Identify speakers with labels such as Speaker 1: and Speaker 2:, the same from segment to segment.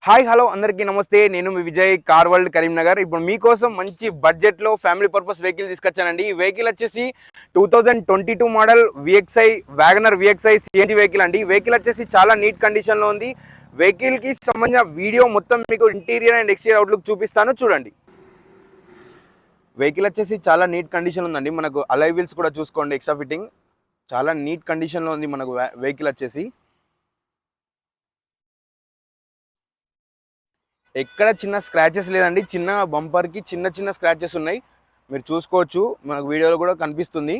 Speaker 1: Hi hello అందరికీ నమస్తే. నేను మీ విజయ్, కార్ వరల్డ్ కరీంనగర్. ఇప్పుడు మీకోసం మంచి బడ్జెట్లో ఫ్యామిలీ పర్పస్ వెహికల్ తీసుకొచ్చానండి. ఈ వెహికల్ వచ్చేసి 2022 model VXI WagonR VXI CNG vehicle అండి. ఈ వెహికల్ వచ్చేసి చాలా నీట్ కండిషన్లో ఉంది. వెహికల్కి సంబంధించిన వీడియో మొత్తం మీకు ఇంటీరియర్ అండ్ ఎక్స్టీరియర్ అవుట్లుక్ చూపిస్తాను, చూడండి. వెహికల్ వచ్చేసి చాలా నీట్ కండిషన్ ఉందండి. మనకు అలై వీల్స్ కూడా చూసుకోండి, ఎక్స్ట్రా ఫిట్టింగ్ చాలా నీట్ కండిషన్లో ఉంది మనకు వెహికల్ వచ్చేసి. ఎక్కడ చిన్న స్క్రాచెస్ లేదండి. చిన్న బంపర్కి చిన్న చిన్న స్క్రాచెస్ ఉన్నాయి, మీరు చూసుకోవచ్చు, మనకు వీడియోలో కూడా కనిపిస్తుంది.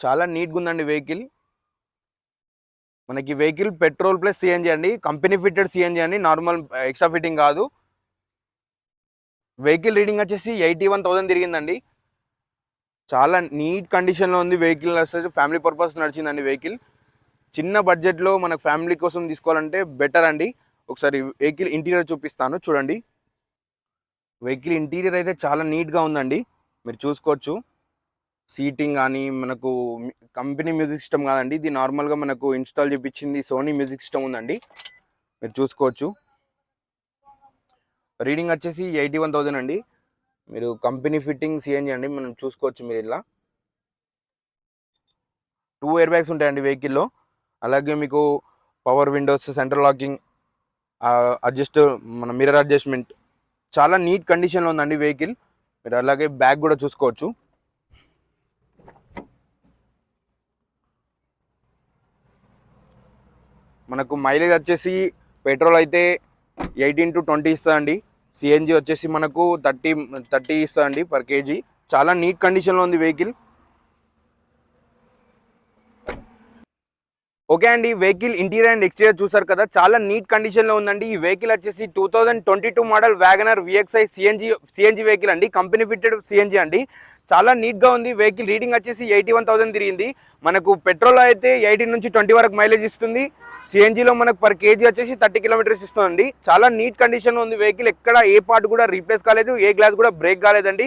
Speaker 1: చాలా నీట్గా ఉందండి వెహికల్. మనకి వెహికల్ పెట్రోల్ ప్లస్ సిఎన్జి అండి, కంపెనీ ఫిట్టెడ్ సిఎన్జి అండి, నార్మల్ ఎక్స్ట్రా ఫిట్టింగ్ కాదు. వెహికల్ రీడింగ్ వచ్చేసి 81,000 తిరిగిందండి. చాలా నీట్ కండిషన్లో ఉంది వెహికల్. అసలు ఫ్యామిలీ పర్పస్ నడిచిందండి వెహికల్. చిన్న బడ్జెట్లో మనకు ఫ్యామిలీ కోసం తీసుకోవాలంటే బెటర్ అండి. ఒకసారి వెహికల్ ఇంటీరియర్ చూపిస్తాను, చూడండి. వెహికల్ ఇంటీరియర్ అయితే చాలా నీట్గా ఉందండి, మీరు చూసుకోవచ్చు. సీటింగ్ కానీ మనకు కంపెనీ మ్యూజిక్ సిస్టమ్ కాదండి, ఇది నార్మల్గా మనకు ఇన్స్టాల్ చేయించింది సోనీ మ్యూజిక్ సిస్టమ్ ఉందండి, మీరు చూసుకోవచ్చు. రీడింగ్ వచ్చేసి 81,000 అండి. మీరు కంపెనీ ఫిట్టింగ్ సిఎన్జి అండి, మనం చూసుకోవచ్చు. మీరు ఇలా 2 ఎయిర్ బ్యాగ్స్ ఉంటాయండి వెహికల్లో. అలాగే మీకు పవర్ విండోస్, సెంట్రల్ లాకింగ్, మన మిర్రర్ అడ్జస్ట్మెంట్ చాలా నీట్ కండిషన్లో ఉందండి వెహికల్. మీరు అలాగే బ్యాగ్ కూడా చూసుకోవచ్చు. మనకు మైలేజ్ వచ్చేసి పెట్రోల్ అయితే 18 to 20 ఇస్తుందండి. సిఎన్జి వచ్చేసి మనకు 30 ఇస్తుందండి పర్ కేజీ. చాలా నీట్ కండిషన్లో ఉంది వెహికల్. ఓకే అండి, వెహికల్ ఇంటీరియర్ అండ్ ఎక్స్టీరియర్ చూసారు కదా, చాలా నీట్ కండిషన్లో ఉందండి. ఈ వెహికల్ వచ్చేసి 2022 model Wagon R VXI CNG vehicle అండి, కంపెనీ ఫిట్టెడ్ సిఎన్జి అండి. చాలా నీట్గా ఉంది వెహికల్. రీడింగ్ వచ్చేసి 81,000 తిరిగింది. మనకు పెట్రోల్ అయితే 18 నుంచి 20 వరకు మైలేజ్ ఇస్తుంది. సిఎన్జిలో మనకు పర్ కేజీ వచ్చేసి 30 కిలోమీటర్స్ ఇస్తుందండి. చాలా నీట్ కండిషన్లో ఉంది వెహికల్. ఎక్కడ ఏ పార్ట్ కూడా రీప్లేస్ కాలేదు, ఏ గ్లాస్ కూడా బ్రేక్ కాలేదండి.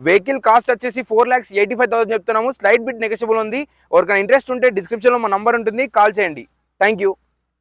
Speaker 1: వెహికల్ కాస్ట్ వచ్చేసి 4,85,000 చెప్తున్నాము. స్లైట్ బిట్ నెగోషియబుల్ ఉంది. ఎవరికైనా ఇంట్రెస్ట్ ఉంటే డిస్క్రిప్షన్లో మా నంబర్ ఉంటుంది, కాల్ చేయండి. Thank you.